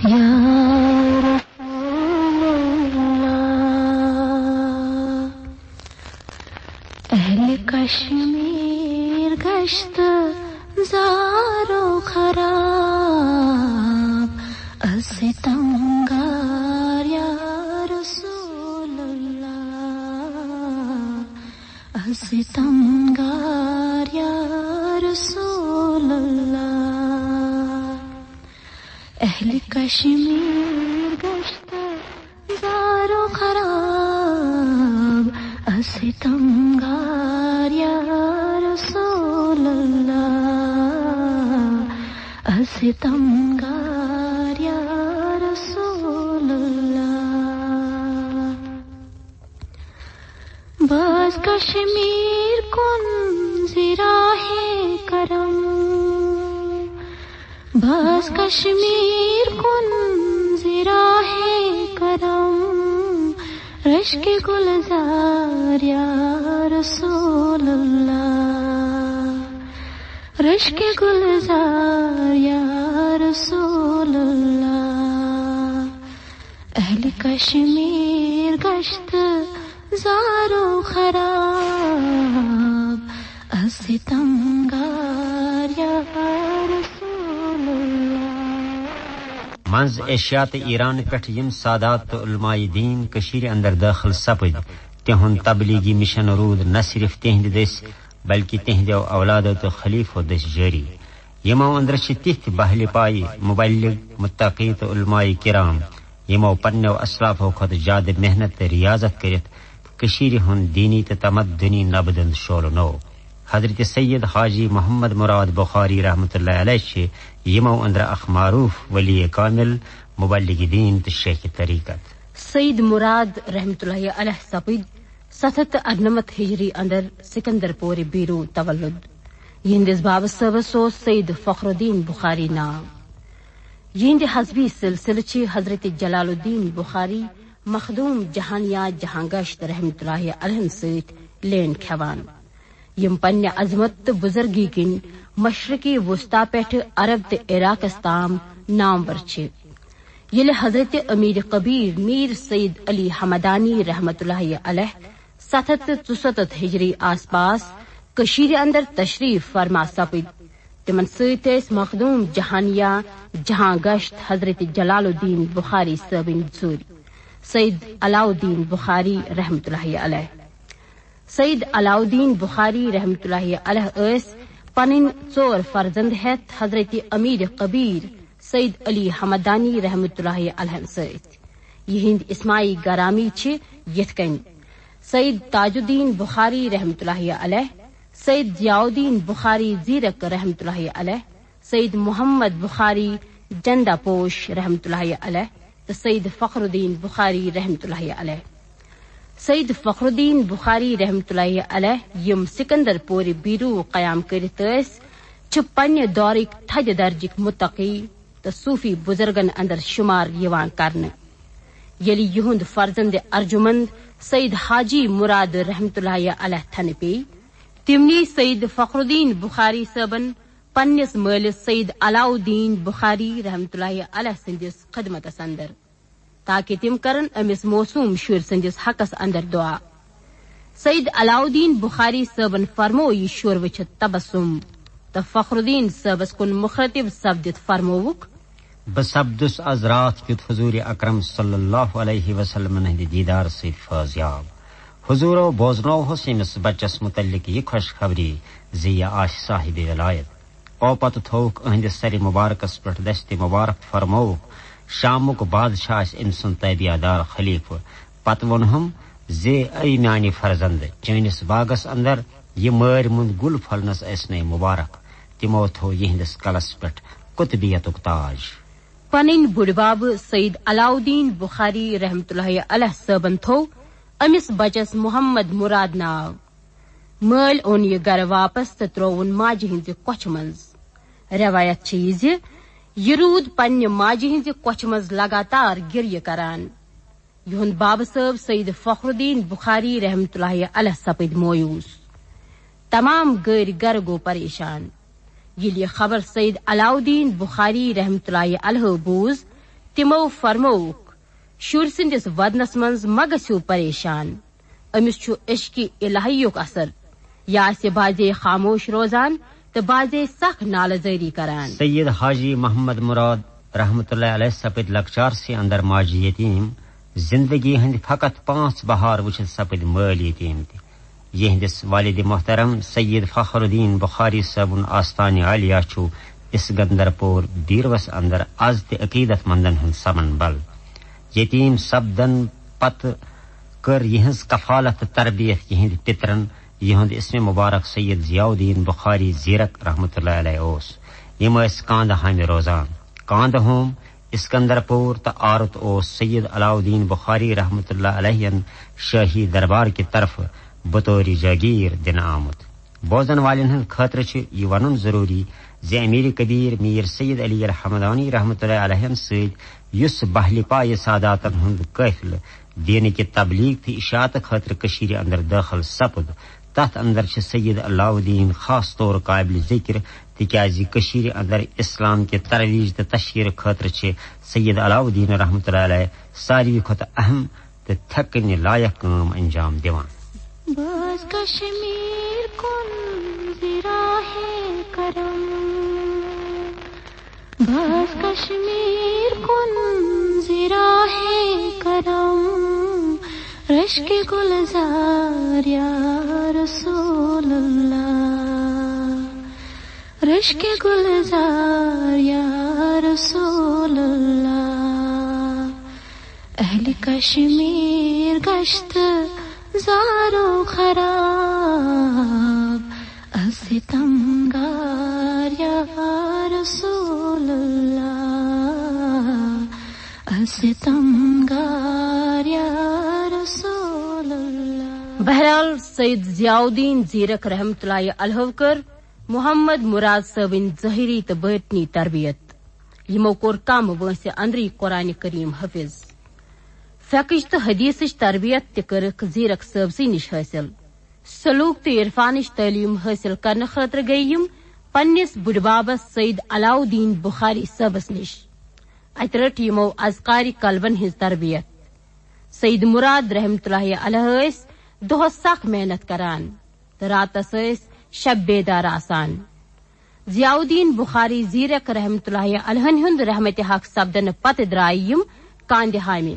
یا رسول اللہ اہل کشمیر گشت زار و خراب از ستمگار یا رسول اللہ از ستمگار یا رسول اللہ اہل کشمیر گشت زار و خراب از ستمگار یا رسول اللہ از ستمگار یا رسول اللہ باز کشمیر کن زراہ کرم باز کشمیر کن زراہ کرم رشک گلزار یا رسول اللہ رشک گلزار یا رسول اللہ اہل کشمیر گشت زار و خراب از ستمگار یا رسول اللہ منز ایشیا تو ایران پٹھ یم سادات تو علماء دین کشیر اندر داخل سپد تہند تبلیغی مشن رود نہ صرف تہند دس بلکہ تہند اولاد تو خلیفہ دس جاری یمو اندر چھ تتھ بہل پائی مبلغ متقی تو علماء کرام یمو پنو اسلافو خود زیادہ محنت تو ریاضت کرت کشیر ہند دینی تو تمدنی نبدند شول نو حضرت سید حاجی محمد مراد بخاری رحمۃ اللہ علیہ چھ یمو اندر اخ معروف ولی کامل مبلغ دین تو شیخ طریقت سید مراد رحمۃ اللہ علیہ سپد 798 ہجری اندر سکندر پور بیرو تولد یہندس باب صبس سید فخر الدین بخاری نام یہند حزبی سلسلہ چھ حضرت جلال الدین بخاری مخدوم جہانیہ جہاں گشت رحمۃ اللہ علیہ ست لین کھوان یم پنہ عظمت تو بزرگی کن مشرقی وسطی پیٹھ عرب تو عراقس تام نامور چھ یل حضرت امیر کبیر میر سید علی حمدانی رحمۃ اللہ علیہ 774 ہجری آس پاس کشیر اندر تشریف فرما سپد تمن ست مخدوم جہانیہ جہاں گشت حضرت جلال الدین بخاری صابن سوری سید علاؤدین بخاری رحمۃ اللہ علیہ سید علاؤدین بخاری رحمۃ اللہ علیہ اس پنن 4 فرزند ہیت حضرت امیر کبیر سید علی حمدانی رحمۃ اللہ علیہ ست یہند اسماعی گرامی چھ یتھ کن سید تاج الدین بخاری رحمۃ اللہ علیہ سید ضیاء الدین بخاری زیرک رحمۃ اللہ علیہ سید محمد بخاری جندہ پوش رحمۃ اللہ علیہ تو سید فخر الدین بخاری رحمۃ اللہ علیہ سید فخر الدین بخاری رحمۃ اللہ علیہ یم سکندر پور بیرو قیام کرت چھ پنہ دورک تھد درجک متقی تو صوفی بزرگن اندر شمار یوان کرنے یلی یہند فرزند ارجمند سید حاجی مراد رحمۃ اللہ علیہ تھن پی تمنی سید فخر الدین بخاری صبن پنس مالس سید علاؤدین بخاری رحمۃ اللہ علیہ سندس خدمتس اندر تاکہ تم کرن امس موسوم شر سندس حقس اندر دعا سید علاؤدین بخاری صبن فرمو یہ شور وچھت تبسم تو فخر الدین صبس کن مخاطب سپدت فرموک بسبدس از رات کت حضور اکرم صلی اللہ علیہ وسلم ہند دیدار سے فاضیاب حضورو بوزنو حسینس بچس متعلق یہ خوشخبری زیا آش صاحب ولایت او پت تھوک اہند سر مبارکس پٹ دست مبارک فرموک شامک بادشاہ ام سن تابعہ دار خلیفہ پت ونہم زے اے میانی فرزند چینس باغس اندر یہ مار مند گل پھلنس اسنے مبارک تمو تھو یہندس کلس پٹ قطبیتک تاج پنن بڑ باب سید علاؤدین بخاری رحمۃ اللہ علیہ صبن تھو امس بچس محمد مراد ناو مل اون یہ گھر واپس تو ترون ماجہ ہند کوچھ منز روایت چھ یہ رود پنہ ماجہ ہند کوچھ مز لگاتار گریہ کران یہند باب صاحب سید فخر الدین بخاری رحمۃ اللہ علیہ سپد مویوس تمام گھر گو پریشان یل یہ خبر سید علاؤدین بخاری رحمۃ اللہ علیہ بوز تمو فرموک شُر سٕنٛدِس ودنس منٛز مہ گژھِو پریشان، أمِس چھُ عشقِ الہیُک اثر، یا آسہِ بازے خاموش روزان تہٕ بازے سخ نالہٕ زٲری کران۔ سید حاجی محمد مراد رحمت اللہ علیہ سپد لکچار سے اندر ماجی یتیم، زندگی ہند فقط 5 بہار وچھت سپد مٲل یتیم تہ۔ یہندس والد محترم سید فخر الدین بخاری صاحبن آستان عالیہ چھو اسکندر پور دیروس اندر از تہ عقیدت مندن ہند سمن بل۔ یتیم سپدن پت کر یہنز کفالت تربیت یہند پترن، یہند اسم مبارک سید ضیاء الدین بخاری زیرک رحمت اللہ علیہ اوس۔ یم اس کاند ہم روزان کاند ہوم اسکندر پور تا عارت اوس سید علاؤالدین بخاری رحمت اللہ علیہ شاہی دربار کی طرف بطور جاگیر دن آمد۔ بوزن والن ہند خاطر چھ یہ ونن ضروری زی امیر کبیر میر سید علی الحمدانی رحمت اللہ علیہ سید یس بہلی پائے ساداتن ہند قافل دین کی تبلیغ تھی اشاعت خاطر کشیر اندر داخل سپد، تحت اندر چھ سید علاؤالدین خاص طور قابل ذکر تکیازی کشیر اندر اسلام کے ترویج تو تشہیر خاطر چھ سید علاؤالدین رحمت اللہ علیہ ساروی کھت اہم تو تھکن لائق کام انجام دیوان۔ باز کشمیر کن زراہ کرم، باز کشمیر کن زراہ کرم، رشک گلزار یا رسول اللہ، رشک گلزار یا رسول اللہ، اہل کشمیر گشت زارو خراب، ستمگار یا رسول اللہ، ستمگار یا رسول اللہ۔ بہرحال سید ضیاء الدین زیرک رحمت اللہ علیہ کر محمد مراد صٲبٕنۍ ظٲہری تہٕ باطنی تربیت، یمو کوٚر کم وٲنٛسہِ اندری قرآن کریم حٲفظ۔ فقٕچ تہٕ حدیثٕچ تربیت تہِ کٔرٕکھ زیرک صٲبسٕے نِش حٲصِل۔ سلوک تہٕ عرفانٕچ تعلیٖم حٲصِل کرنہٕ خٲطرٕ گٔیہِ یِم پننِس بُڈِبابس سید علاؤالدین بخاری صٲبس نِش۔ اتہِ رٔٹ یِمو اذکارِ قلبن ہٕنٛز تربیت۔ سید مراد رحمت اللہ علیہ ٲسۍ دۄہس سخ محنت کران تہٕ راتس ٲسۍ شب بیدار آسان۔ ضیاء الدین بخاری زیرک رحمت اللہ علیہ ہُنٛد رحمتِ حق سپدنہٕ پتہٕ درٛایہِ یِم کاندِ حامہِ۔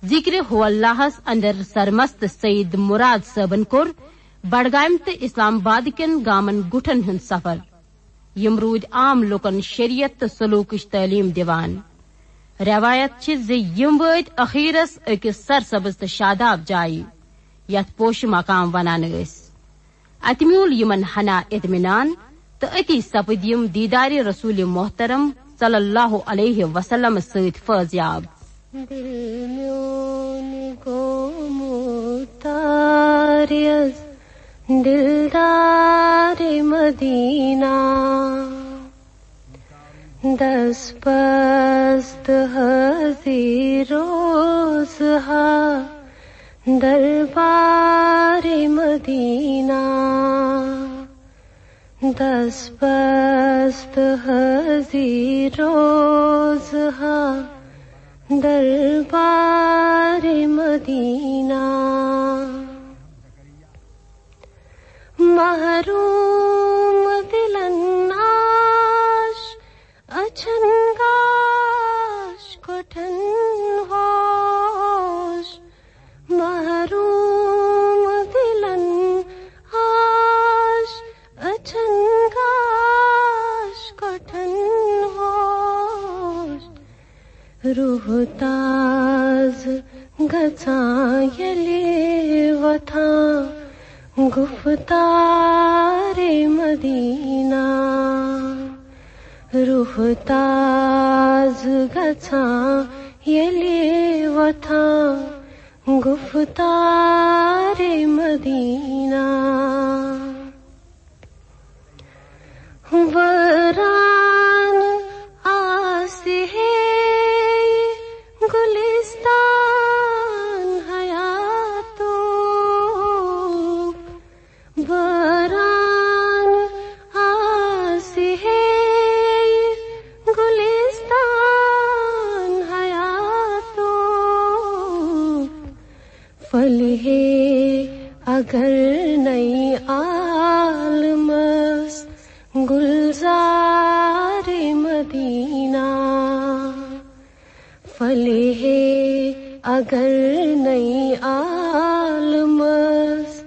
ذکر ہو اللہس اندر سرمست سید مراد صٲبن کوٚر بڈگامہِ تہٕ اسلام آباد کٮ۪ن گامن گُٹھن ہُنٛد سفر۔ یم روٗدۍ عام لُکن شریعت تہٕ سلوٗکٕچ تعلیٖم دِوان۔ روایت چھِ زِ یم وٲتۍ أخیرس أکِس سرسبز تہٕ شاداب جایہِ یتھ پوشہِ مقام ونان ٲسۍ۔ اتہِ میوٗل یمن ہنا اطمینان تہٕ أتی سپٕدۍ یم دیدارِ رسول محترم صلی اللہ علیہ وسلم سۭتۍ فٲضیاب۔ دل میون گومتاریز دلدار مدینہ، دس پست حضیر روزہا دربار مدینہ، دس پست حضیر روزہا دربار مدینہ، محروم دلناش اچھنگاش کٹھن ہوش، محروم دلناش اچھنگاش کٹھن ہوش، روح تاز گژھان ییٚلہِ وۄتھان گفتار مدینہ، روح تاز گژھان ییٚلہِ وۄتھان گفتار مدینہ، وٲران آسہِ ہے گلستان حیاتُک، وٲران آسہِ ہے گلستان فلح اگر نئی عالمس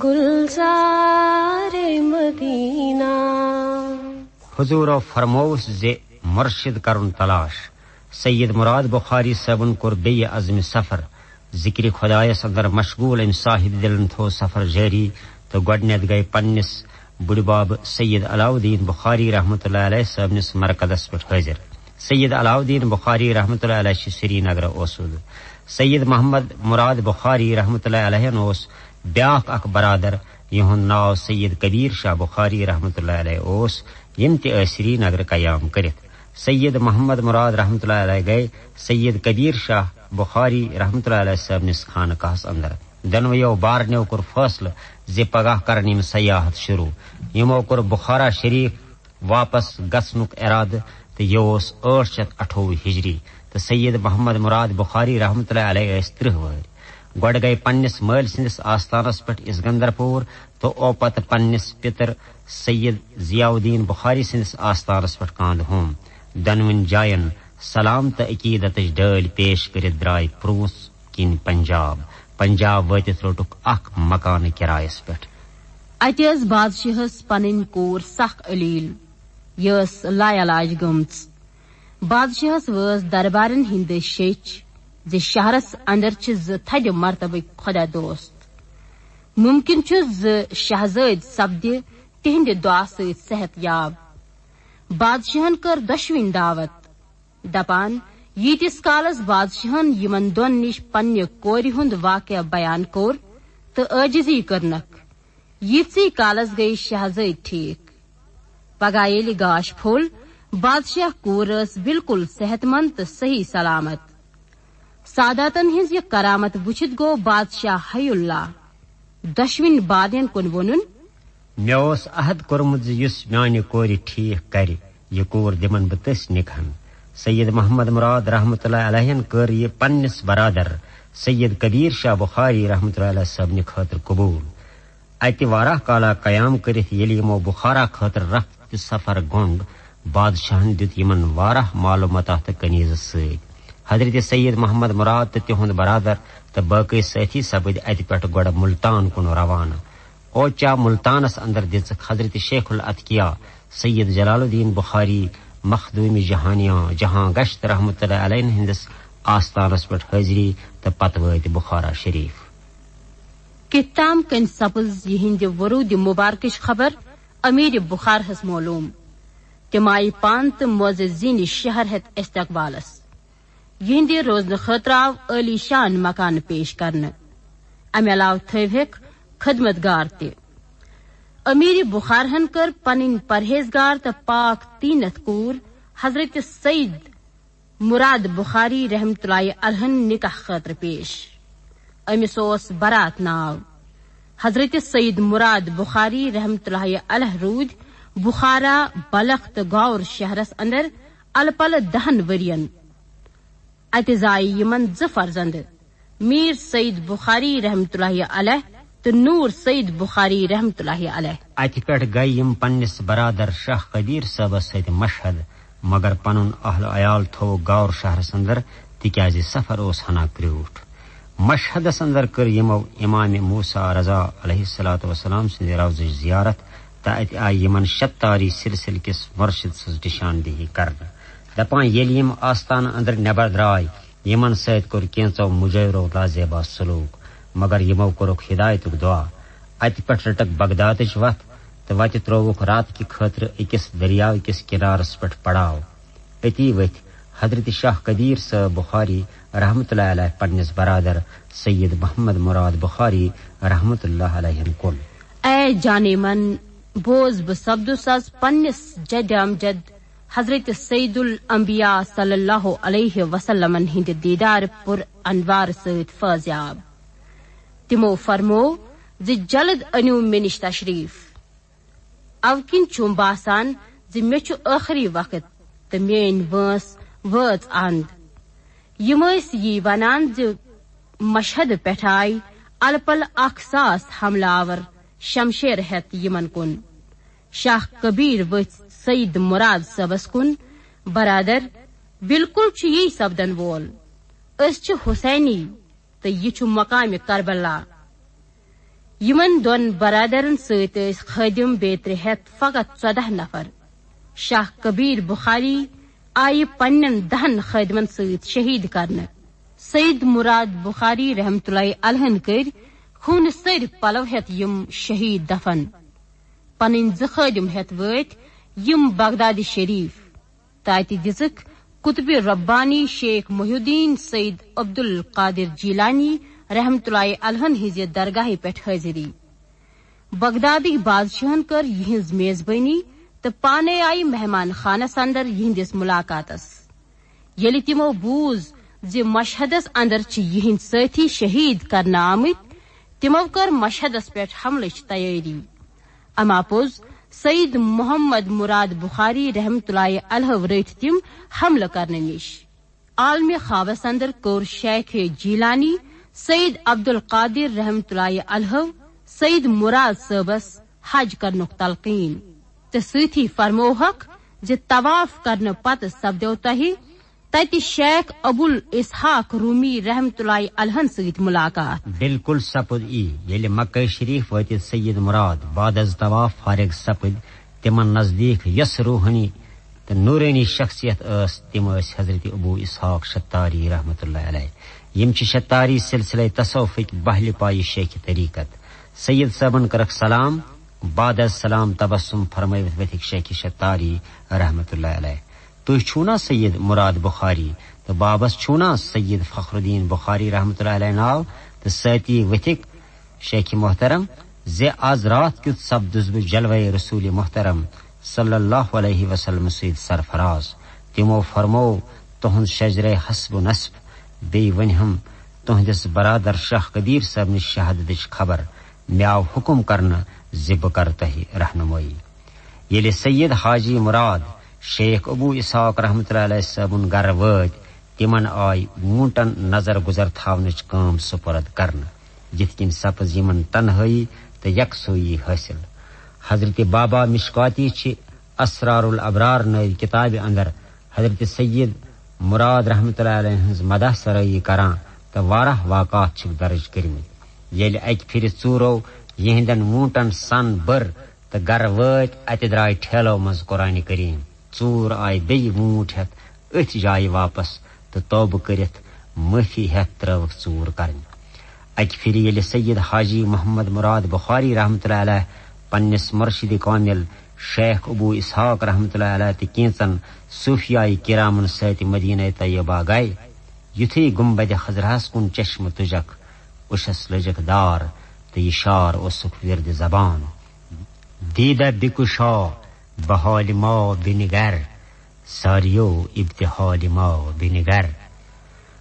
گلزار مدینہ. حضور فرموس زِ مرشد کرن تلاش. سید مراد بخاری صٲبن کوٚر بیٚیہِ عزمِ سفر. ذکر خدایس اندر مشغول أمۍ صاحب دلن تھوٚو سفر جٲری تہٕ گۄڈنٮ۪تھ گٔیہِ پننِس بُڈِ بب سید علاؤالدین بخاری رحمۃ اللہ علیہ صٲبنِس مرکزس پٮ۪ٹھ حٲضِر. سید علاؤالدین بخاری رحمۃ اللہ علیہ چھُ سرینگر اوسُد. سید محمد مراد بخاری رحمۃ اللہ علیہ اوس بیاکھ اکھ برادر یِہُنٛد ناو سید کبیر شاہ بخاری رحمۃ اللہ علیہ اوس یِم تہِ ٲسۍ سرینگر قیام کٔرِتھ. سید محمد مراد رحمۃ اللہ علیہ گئے سید کبیر شاہ بخاری رحمۃ اللہ علیہ صٲبنِس خانقاہس اندر. دۄنوٕیو بارنیو کوٚر فٲصلہٕ زِ پگاہ کرن یِم سیاحت شروع. یِمو کوٚر بخارا شریف واپس گژھنُک اِرادٕ تہٕ یہِ اوس 828 ہجری تہٕ سید محمد مراد بخاری رحمۃ اللہ علیہ ٲسۍ 30 وٲرۍ. گۄڈٕ گٔیہِ پننِس مٲلۍ سٕنٛدِس آستانس پٮ۪ٹھ اسکندر پوٗر تہٕ او پتہٕ پننِس پِتر سید ضیاء الدین بخاری سٕنٛدِس آستانس پٮ۪ٹھ کاندہوم. دۄنوٕنۍ جاین سلام تہٕ عقیدتٕچ ڈٲلۍ پیش کٔرِتھ درٛاے پرٛوٗنٛس کِنۍ پنجاب وٲتِتھ روٚٹُکھ اکھ مکانہٕ کِرایس پٮ۪ٹھ. اتہِ ٲس بادشاہس پنٕنۍ کوٗر سخ علیل. یہِ ٲس لاعلاج گٔمٕژ. بادشاہس وٲژ دربارن ہٕنٛدۍ شیٚچھ زِ شہرس اندر چھِ 2 تھدِ مرتبٕکۍ خۄدا دوست. مُمکِن چھُ زِ شہزٲدۍ سپدِ تِہنٛدِ دعا سۭتۍ صحت یاب. بادشاہن کٔر دۄشوٕنۍ دعوت دپان ییٖتِس کالس بادشاہن یِمن دۄن نِش پننہِ کورِ ہُنٛد واقعہ بیان کوٚر تہٕ عٲجزی کٔرنکھ ییٖتسٕے کالس گٔیہِ شہزٲدۍ ٹھیٖک. پگاہ ییٚلہِ گاش پھوٚل بادشاہ کوٗر ٲس بالکل صحت مند تہٕ صحیح سلامت. ساداتن ہٕنٛز یہِ کرامت وٕچھِتھ گوٚو بادشاہ حی اللہ. دۄشوٕنۍ بادین کُن ووٚنُن مےٚ اوس عہد کوٚرمُت زِ یُس میانہِ کورِ ٹھیٖک کرِ یہِ کوٗر دِمن بہٕ تٔسۍ نِکہن. سید محمد مراد رحمۃ اللہ علیہن کٔر یہِ پننِس برادر سید کبیر شاہ بخاری رحمۃ اللہ علیہ صٲبنہِ خٲطرٕ قبوٗل. اتہِ واراہ کالا قیام کٔرِتھ ییٚلہِ یِمو بخارا خٲطرٕ رفت سفر گوٚنٛڈ بادشاہن دیُت یِمن واراہ مال و متاع تہٕ کنیٖزٕ سۭتۍ. حضرت سید محمد مراد تہٕ تِہُنٛد برادر تہٕ باقٕے سٲتھی سپٕدۍ اتہِ پٮ۪ٹھ گۄڈٕ ملتان کُن روانہٕ. اوچا ملتانس اندر دِژٕکھ حضرت شیخ الاتقیا سید جلال الدین بخاری مخدوٗمِ جہاں گشت رحمۃ اللہ علیہ ہٕنٛدِس آستانس پٮ۪ٹھ حٲضری تہٕ پتہٕ وٲتۍ بخارا شریف. کِتھ تام کٔنۍ سپٕز یِہنٛدِ ورودِ مُبارکٕچ خبر امیر بخارہس معلوٗم. تِم آیہِ پانہٕ تہٕ معزز زیٖنہِ شہر ہٮ۪تھ استقبالس. یِہنٛدِ روزنہٕ خٲطرٕ آو عٲلی شان مکانہٕ پیش کرنہٕ. امہِ علاوٕ تھٲوہکھ خدمت گار تہِ. امیر بخارہن کٔر پنٕنۍ پرہیزگار تہٕ پاک تیٖنت کوٗر حضرت سید مراد بخاری رحمۃ اللہ علیہن نکاح خٲطرٕ پیش. أمِس اوس برات ناو. حضرت سید مراد بخاری رحمۃ اللہ علیہ روٗدۍ بخارا بلخ تہٕ گور شہرس اندر الہٕ پلہٕ 10 ؤرین. اتہِ زایہِ یِمن 2 فرزند میر سید بخاری رحمۃ اللہ علیہ تہٕ نور سید بخاری رحمۃ اللہ علیہ. اتہِ پٮ۪ٹھ گٔیہِ یِم پننِس برادر شاہ قدیر صٲبس سۭتۍ مشہد مگر پنُن اہل عیال تھوٚوُکھ گور شہرس اندر تِکیازِ سفر اوس ہنا کرٛیوٗٹھ. مشہدس اندر کٔر یِمو امام موسیٰ رضا علیہ الصلوۃ والسلام سٕنٛدِ روضٕچ زیارت تہٕ اتہِ آیہِ یِمن شتاری سلسلہٕ کِس مرشد سٕنٛز نِشاندہی کرنہٕ. دپان ییٚلہِ یِم آستانہٕ اندر نٮ۪بر درٛاے یِمن سۭتۍ کوٚر کینٛژو مُجٲہرو لازیبا سلوٗک مگر یِمو کوٚرُکھ ہدایتُک دعا. اتہِ پٮ۪ٹھ رٔٹکھ بغدادٕچ وتھ تہٕ وتہِ ترٛووُکھ راتہٕ کہِ خٲطرٕ أکِس دٔریاو کِس کِنارس پٮ۪ٹھ پڑاو. أتی ؤتھۍ حضرت شاہ قدیر صٲب بخاری رحمۃ اللہ علیہ پننِس برادر سید محمد مراد بخاری رحمۃ اللہ علیہ کُن. اے جانے من بوز بہٕ سپدُس آز پننِس جد امجد حضرت سید الانبیاء صلی اللہ علیہ وسلمن ہٕنٛدِ دیدار پُر انوار سۭتۍ فٲضیاب. تِمو فرمو زِ جلد أنِو مےٚ نِش تشریف. اَوٕ کِنۍ چھُم باسان زِ مےٚ چھُ ٲخری وقت تہٕ میٲنۍ وٲنس وٲژ اند. یِم ٲسۍ یی ونان زِ مشہد پٮ۪ٹھ آیہِ الہٕ پلہٕ 1,000 حملہٕ آور شمشیر ہٮ۪تھ یِمن کُن. شاہ کبیر ؤتھۍ سید مراد صٲبس کُن برادر بالکل چھ یی سپدن وول اس چھ حسینی تو یہ چھ مقام کربلا یمن دون برادرن ست خادم بیتر ہتھ فقط 14 نفر شاہ کبیر بخاری آئی پنن 10 خادمن ست شہید کرنے سید مراد بخاری رحمت اللہ علیہ کر خون سر پلو ہتھ یم شہید دفن پنن 2 خادم ہتھ ویت یم بغداد شریف تاتی دزک قطب ربانی شیخ محی الدین سید عبد القادر جیلانی رحمت اللہ علیہ ہز درگاہ پہ حاضری بغدادی بادشاہن کر یہز میزبانی تو پانے آئی مہمان خانس اندر یہندس ملاقاتس یلی تمو بوز زِ مشہدس اندر چھ یہند ساتھی شہید کرنا آمت تمو کر مشہدس پہ حملچ تیاری اما پوز سید محمد مراد بخاری رحمت اللہ علیہ رٹ تم حملہ کرنے نش عالم خوابس اندر کور شیخ جیلانی سید عبد القادر رحمت اللہ علیہ سید مراد صبس حج کرنک تلقین تو سۭتی فرموہک زِ طواف کرنے پتہ سپدو تہ تتہ شیخ ابو الاسحاق رومی رحمت اللہ علیہ ست ملاقات بالکل سپد یل مکہ شریف وات سید مراد بعد از طواف فارغ سپد تمن نزدیک یس روحانی تو نورانی شخصیت تم حضرت ابو اسحاق شتاری رحمت اللہ علیہ یم شتاری سلسلہ تصوفک بہل پائی شیخ طریقت سید صاحبن کرک سلام بعد از سلام تبسم فرمائیت وتھک شیخ شتاری رحمت اللہ علیہ تھی چھونا سید مراد بخاری تو بابس چھونا سید فخر الدین بخاری رحمت اللہ علیہ ناو تو ستی وتھک شیخ محترم زِ آز رات کیت سپدس بہ جلوہ رسول محترم صلی اللہ علیہ وسلم سید سرفراز تمو فرمو تہند شجرہ حسب نسب بی ونہم تہندس برادر شاہ کبیر صاحب نش شہادتچ خبر مے آو حکم کرنا زِ بہ کر تہ رہنمائی ییٚلہِ سید حاجی مراد شیخ ابو اسحاق رحمت اللہ علیہ صاحبن گر وٲتۍ تمن آئی وونٹن نظر گزر تھاونچ کام سپرد کرنا جتھ کن سپز یمن تنہائی تو یکسوئی حاصل حضرت بابا مشکاتی چھ اسرار الابرار نئی کتاب اندر حضرت سید مراد رحمت اللہ علیہ ہنز مدح سرائی کران تو واراہ واقعات چھ درج کرمت یل اک پھر ژورو یہندن وونٹن سن بر تو گر وٲتۍ اتہ درائے ٹھیلو مز قرآن کریم ژور آئی بیٚیہِ وونٹ ہتھ اتھ جائے واپس تو توبہ کرت معافی ہتھ ترٲوکھ ژور کرن اکہ پھر ییٚلہِ سید حاجی محمد مراد بخاری رحمت اللہ علیہ پنس مرشد کامل شیخ ابو اسحاق رحمت اللہ علیہ تہ کینچن صوفیائی کرامن ست مدینہ طیبہ گئے یتھے گنبد خضرہس کن چشم تجک اشس لجک دار تو یہ شار اوسک ورد زبان دیدہ بکشا بحال ما بنگر ساریو ابتحال ما بنگر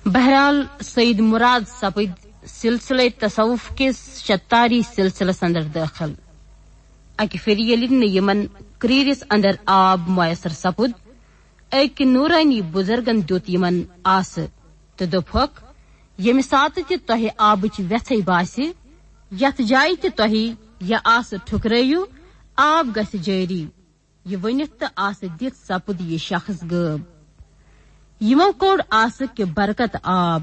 بہرحال سید مراد سپد سلسلہ تصوف کس شتاری سلسلس اندر داخل اکہ پھر ییٚلہِ نہٕ یمن کریرس اندر آب میسر سپد اکہ نورانی بزرگن دیت یمن آس تو دوپھک ییٚمہِ ساتہٕ تہِ تۄہہِ آبٕچ ویژھے باسہِ یتھ جایہِ تہِ تۄہہِ یہِ آس ٹھُکرٲیِو آب گژھِ جٲری یہ ونتھ تو آس دِتھ سپد یہ شخص غٲب یمو کوٚڑ آسہٕ کہ برکت آب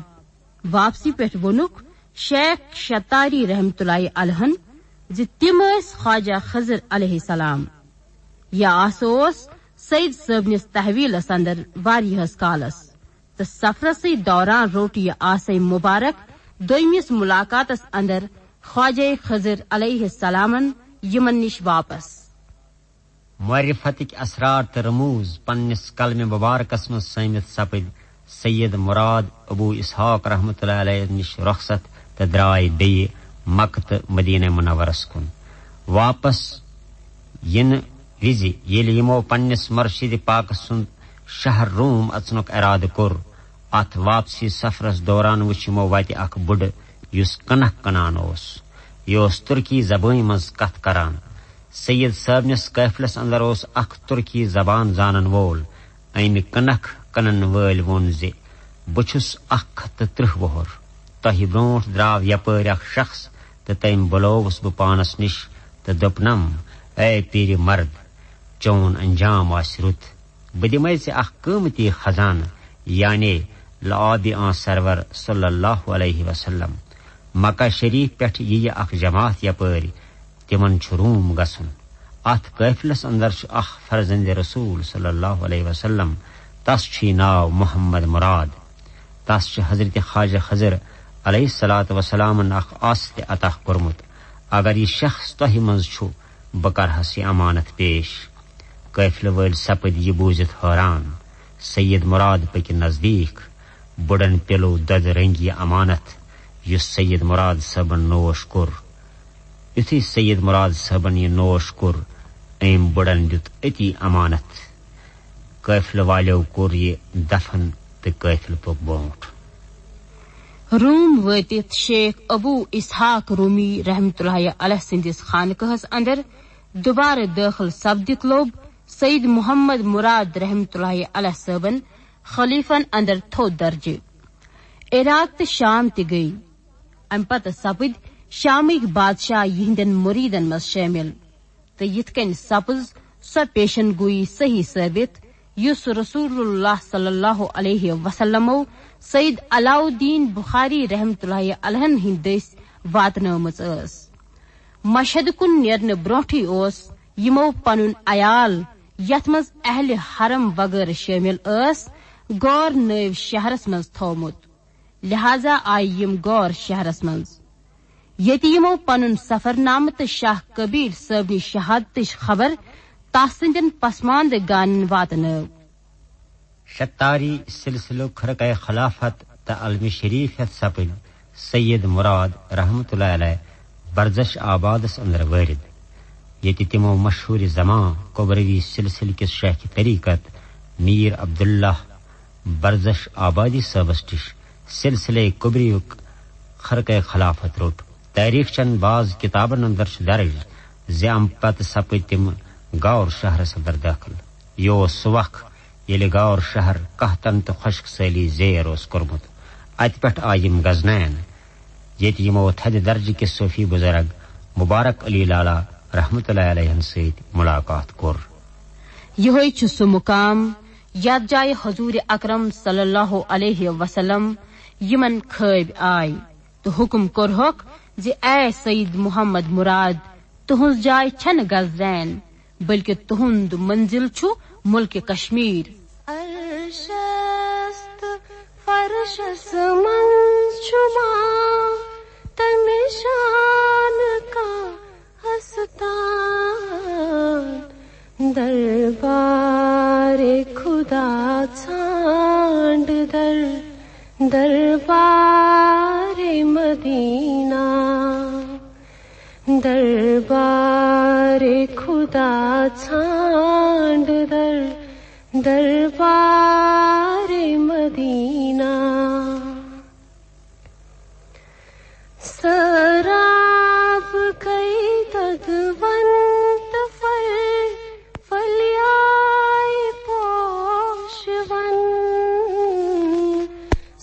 واپسی پٮ۪ٹھ ووٚنُکھ شیخ شتاری رحمت اللہ علیہ زِ تِم ٲسۍ خواجہ خضر علیہ السلام یہ آس اوس سید صٲبنِس تحویلس اندر واریاہس کالس تو سفرسٕے دوران روٹ یہ آسے مبارک دویمس ملاقاتس اندر خواجہ خضر علیہ السلامن یمن نش واپس معرفتک اسرار تو رموز پنس کلم مبارکس من سمت سپد سید مراد ابو اسحاق رحمت اللہ علیہ نش رخصت تو درائے بیٚیہِ مکہ تو مدینہ منورس کن واپس ین وز ییٚلہِ یمو پنس مرشد پاک سند شہر روم اژنک ارادہ کور ات واپسی سفرس دوران وچھ یمو وتہ اخ بُڈ یس کنک کنان اوس یہ اوس ترکی زبان مز کتھ کران سید صاحبنس قافلس اندر اوس اخ ترکی زبان زانن وول امہ کنک کنن وٲلۍ ووٚن زِ بہٕ چھُس 130 وُہُر تۄہہِ برونٛٹھ درٛاو یپٲرۍ اکھ شخص تہٕ تٔمۍ بُلووُس بہٕ پانس نِش تہٕ دوٚپنم اے پیٖرِ مرد چون انجام آسہِ رُت بہٕ دِمے ژےٚ اکھ قۭمتی خزانہٕ یعنی لعاب سرور صلی اللہ علیہ وسلم مکہ شریف پٮ۪ٹھ یہِ اکھ جماعت یپٲرۍ تِمن چھُ روم گژھُن اتھ قٲفلس اندر چھُ اکھ فرزند رسول صلی اللہ علیہ وسلم تس چھُ ناو محمد مراد تس چھُ حضرت خواجہ خضر علیہ الصلوۃ والسلامن اکھ آس تہِ عطا کوٚرمُت اگر یہِ شخص تۄہہِ منٛز چھُ بہٕ کرہس یہِ امانت پیش قٲفلہٕ وٲلۍ سپٕدۍ یہِ بوٗزِتھ حٲران سید مراد پٔکۍ نزدیٖک بُڑن پِلو دۄدٕ رنگۍ یہِ امانت یُس سید مراد صٲبن نوش کوٚر یُتھُے سید مراد صٲبن یہِ نوش کوٚر أمۍ بُڑن دیُت أتی امانت قٲفلہٕ والیو کوٚر یہِ دفن تہٕ قٲفلہٕ پوٚک برونٛٹھ روم وٲتِتھ شیخ ابو اسحاق رومی رحمتہ اللہ علیہ سٕنٛدِس خانقاہس اندر دوبارٕ دٲخل سپدِتھ لوٚب سید محمد مراد رحمتہ اللہ علیہ صٲبن خلیفن اندر تھوٚد درجہٕ عراق تہٕ شام تہِ گٔیہِ امہِ پتہٕ سپٕدۍ شامٕکۍ بادشاہ یِہنٛدٮ۪ن مُریٖدن منٛز شٲمِل تہٕ یِتھ کٔنۍ سپٕز سۄ پیشن گویی صحیح ثٲبت یُس رسول اللہ صلی اللہ علیہ وسلمو سید علاؤدین بخاری رحمتہ اللہ علیہن ہٕنٛدۍ دٔسۍ واتنٲومٕژ ٲس مشہد کُن نیرنہٕ برونٹھٕے اوس یِمو پنُن عیال یتھ منٛز اہلِ حرم وغٲرٕ شٲمِل ٲس غور نٲوۍ شہرس منٛز تھوٚومُت لہذا آیہِ یِم غور شہرس منٛز ییٚتہِ یِمو پنُن سفر نامہٕ تہٕ شاہ کبیٖر صٲبنہِ شہادتٕچ خبر تس سٕنٛدٮ۪ن پسماندٕ گانن واتنٲو شتاری سلسلو خرقہ خلافت تہٕ علمِ شریف ہیتھ سپٕدۍ سید مراد رحمتہ اللہ علیہ برزش آبادس اندر وٲرِد ییٚتہِ تِمو مشہوٗر زمان قبروی سلسلہ کِس شیخ طریقت میر عبداللہ برزش آبادی صٲبس نِش سلسلے قبریُک خرقہ خلافت روٚٹ تاریخ چن بعض کتابن اندر چھُ درج زِ امہِ پتہٕ سپٕدۍ تِم غور شہرس اندر دٲخل یہِ اوس سُہ وق ییٚلہِ غور شہر قحطن تہٕ خۄشک سٲلی زیر اوس کوٚرمُت اتہِ پٮ۪ٹھ آیہِ یِم غزنین ییٚتہِ یِمو تھدِ درجہٕ کِس صوفی بُزرگ مبارک علی لالا رحمتہ اللہ علیہن سۭتۍ ملاقات کوٚر یِہوے چھُ سُہ مُقام یتھ جایہِ حضور اکرم صلی اللہ علیہ وسلم یِمن خٲبۍ آیہِ تہٕ حُکم کوٚرہوکھ زِ اے سید محمد مراد تُہنٛز جاے چھنہٕ غزنین بلکہ تُہُنٛد منزل چھُ ملکہِ کشمیٖر عرشست فرشس منٛز چھُ تمہِ شان کا ہستان دربار خدا ژھانڈ دربار مدینہ دربار خدا ژھانڈ دربار مدینہ سراب گئی تدونت فلیائی پوشون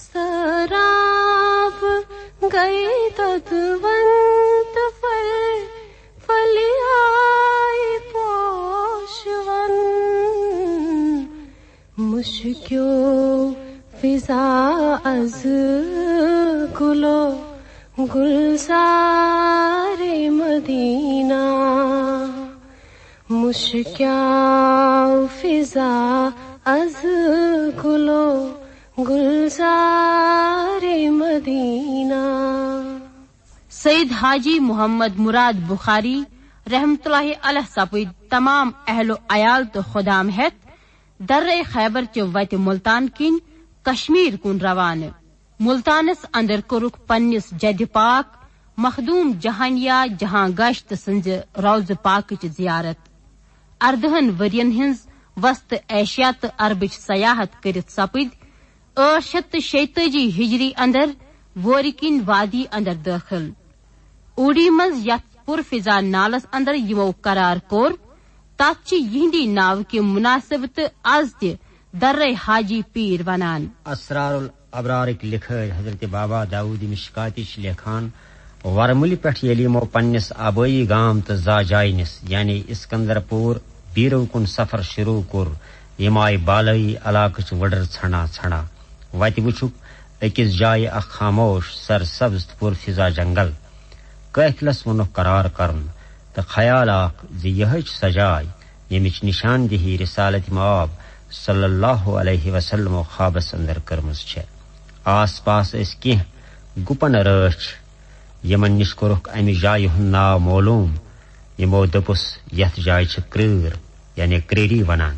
سراب گئی تدونت فلیائی پوشون مشکیو فضا از گلو گلزار مدینہ مشکیا فضا از گلو گلزار مدینہ سید حاجی محمد مراد بخاری رحمتہ اللہ علیہ سپٕدۍ تمام اہل و عیال تہٕ خۄدام ہیتھ درے خیبر چہِ وتہِ ملتان کِنۍ کشمیٖر کُن روانہٕ ملتانس اندر کوٚرُکھ پننِس جدِ پاک مخدوم جہانیہ جہاں گشت سٕنزِ روضہ پاکٕچ زیارت 18 ؤرین ہٕنز وسط ایشیا تہٕ عربٕچ سیاحت کٔرِتھ سپٕدۍ 846 ہجری اندر وورِ کِنۍ وادی اندر دٲخل اوڈی منٛز یتھ پُرفضا نالس اندر یِمو قرار کوٚر تتھ چھِ یِہنٛدی ناوٕ کہِ مُناسِب تہٕ آز تہِ درے حاجی پیٖر ونان اسرار الابرارٕکۍ لِکھٲرۍ حضرت بابا داؤدی مشکاتی چھِ لیکھان ورمُلہِ پٮ۪ٹھ ییٚلہِ یِمو پننِس آبٲیی گام تہٕ زاجاے نِس یعنی اسکندر پوٗر بیٖرو کُن سفر شروٗع کوٚر یِم آیہِ بالٲیی علاقٕچ وٕڈٕر ژھانڈان وتہِ وٕچھُکھ أکِس جایہِ اکھ خاموش سرسبز تہٕ پُر فضا جنگل قٲفلس ووٚنُکھ قرار کرُن تہٕ خیال اکھ زِ یِہٕے چھِ سۄ جاے ییٚمِچ نشاندہی رسالت مآب صلی اللہ علیہ وسلم خوابس اندر کٔرمٕژ چھےٚ آس پاس ٲسۍ کینٛہہ گُپن رٲچھ یِمن نِش کوٚرُکھ امہِ جایہِ ہُنٛد ناو معلوٗم یِمو دوٚپُس یتھ جایہِ چھِ کرۭر یعنی کرٛیری ونان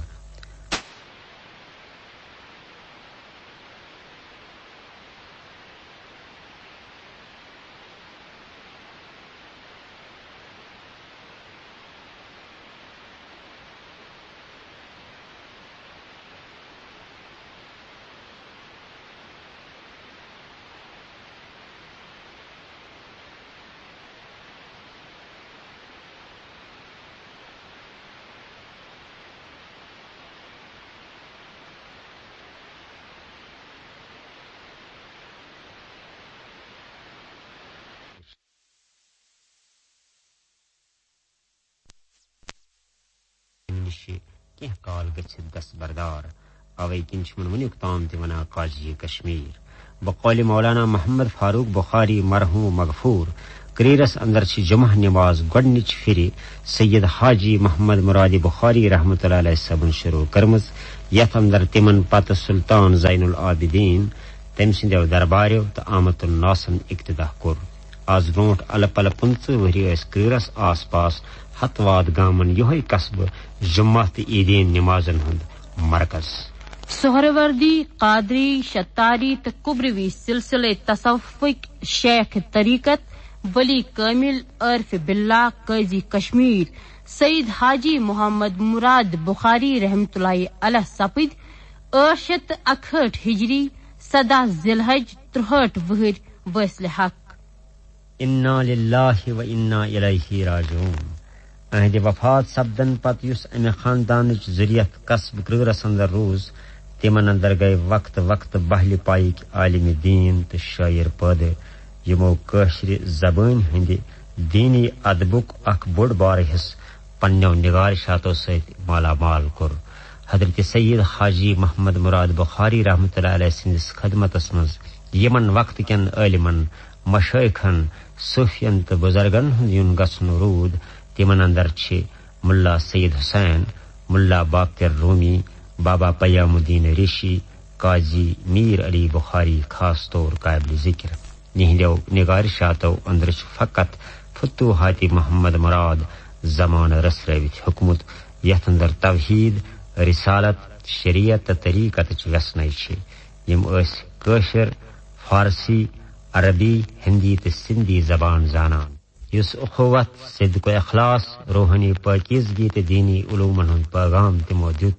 کینٛہہ کال گٔژھِتھ دستبردار اوے کِنۍ چھُ وٕنیُک تام تہِ ونان قاضی کشمیٖر بقولِ مولانا محمد فاروق بخاری مرحوم مغفور کرٛیٖرس اندر چھِ جمعہ نماز گۄڈنِچ پھِرِ سید حاجی محمد مرادی بخاری رحمتہ اللہ علیہ صٲبن شروع کٔرمٕژ یتھ اندر تِمن پتہٕ سلطان زین العابدیٖن تٔمۍ سٕنٛدیو درباریو تہٕ آمد الناسن اقتدا کوٚر آز برونٛٹھ الہٕ پلہٕ 15 ؤری ٲسۍ کرٛیٖرس آس پاس ہتواد گامن یِہوے قصبہٕ جمعہ تہٕ عیدین نمازن ہُنٛد مرکز سہروردی قادری شتاری تہٕ کبروی سلسلے تصوفٕکۍ شیخ طریقت ولی کامل عارف باللہ قاضی کشمیر سید حاجی محمد مراد بخاری رحمۃ اللہ علیہ سپٕدۍ 861 ہجری 17 ذی الحج 63 وٕہٕرۍ وٲصلِ حق انا للہ و انا الیہ راجعون اہندِ وفات سپدن پتہٕ یُس امہِ خاندانٕچ ذریت قصب کرٛیٖرس اندر روٗز تِمن اندر گٔیہِ وقتہٕ وقتہٕ بہلہِ پایِکۍ عالمِ دیٖن تہٕ شٲعر پٲدٕ یِمو کٲشرِ زبٲنۍ ہٕنٛدِ دیٖنی ادبُک اکھ بوٚڑ بارٕ حصہٕ پننیو نگارشاتو سۭتۍ مالا مال کوٚر حضرت سید حاجی محمد مراد بخاری رحمتہ اللہ علیہ سٕنٛدِس خدمتس منٛز یِمن وقتہٕ کٮ۪ن عٲلمن مشٲیخن صوفین تہٕ بُزرگن ہُنٛد یُن گژھُن روٗد تِمن اندر چھِ مُلا سید حسین مُلا باقر رومی بابا پیام الدین ریشی قاضی میر علی بخاری خاص طور قابل ذکر یہندیو نگارشاتو اندر چھُ فقط فتوحات محمد مراد زمانہٕ رسرٲوِتھ ہیوٚکمُت یتھ اندر توحید رسالت شریعت تہٕ طریقتٕچ ویژنَے چھِ یِم ٲسۍ کٲشِر فارسی عربی ہندی تہٕ سندھی زبان زانان یُس اخوت صدق و اخلاص روحانی پٲکیزگی تہٕ دیٖنی علوٗمن ہُنٛد پیغام تِمو دیُت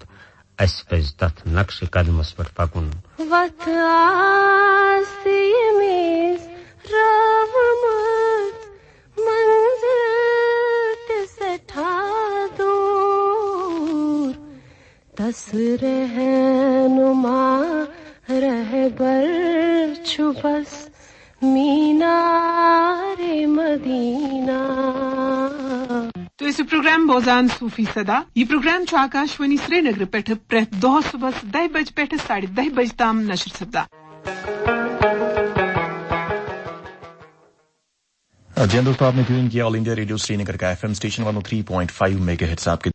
اسہِ پزِ تتھ نقشہٕ قدمس پٮ۪ٹھ پکُن وَتھ آسہِ ییٚمِس رٲومٕژ منزِل تہِ سٮ۪ٹھاہ دوٗر تس رہنما رہبر چھُ بس مینار مدینہ تو اس پروگرام بوزان صوفی صدا یہ پروگرام چھُ آکاشوانی سری نگر پٮ۪ٹھ پرٛٮ۪تھ دۄہ صبحس 10 بجہِ پٮ۪ٹھ 10:30 بجہِ تام نشر سپدان جی دوستوں آپ نے ٹیون کیا آل انڈیا ریڈیو سری نگر کا FM اسٹیشن 103.5 میگا ہرٹز آپ کے